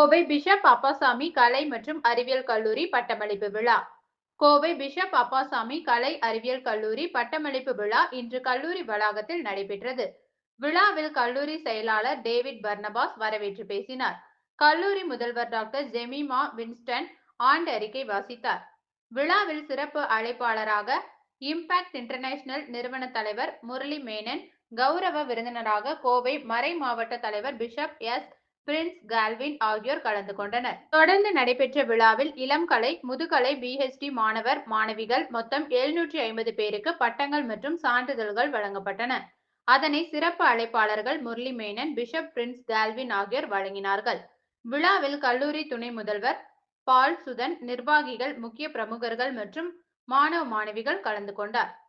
Kovai bishop Appasamy கலை மற்றும் அறிவியல் கல்லூரி பட்டமளிப்பு விழா. கோவை பிஷப் அப்பாசாமி கலை அறிவியல் கல்லூரி பட்டமளிப்பு விழா இன்று கல்லூரி வளாகத்தில் நடைபெற்றது. விழாவில் கல்லூரி செயலாளர் டேவிட் பர்னபாஸ் வரவேற்று பேசினார். கல்லூரி முதல்வர் டாக்டர் ஜெமிமா வின்ஸ்டன் ஆண்டு அறிக்கை வாசித்தார். விழாவில் சிறப்பு அழைப்பாளராக இம்பாக்ட் இன்டர்நேஷனல் நிறுவன தலைவர் முரளி மேனன், கௌரவ விருந்தினராக கோவை மறை மாவட்ட தலைவர் பிஷப் எஸ். பிரின்ஸ் கால்வின் ஆகியோர் கலந்து கொண்டனர். தொடர்ந்து நடைபெற்ற விழாவில் இளம் கலை, முதுகலை, பிஹெச்டி மாணவர், மாணவிகள் மொத்தம் 750 பேருக்கு பட்டங்கள் மற்றும் சான்றிதழ்கள் வழங்கப்பட்டன. அதனை சிறப்பு அழைப்பாளர்கள் Murali Menon, bishop Prince Calvin ஆகியோர் வழங்கினார்கள். விழாவில் கல்லூரி துணை முதல்வர் பால் சுதன், நிர்வாகிகள், முக்கிய பிரமுகர்கள் மற்றும் மாணவ மாணவிகள் கலந்து கொண்டார்.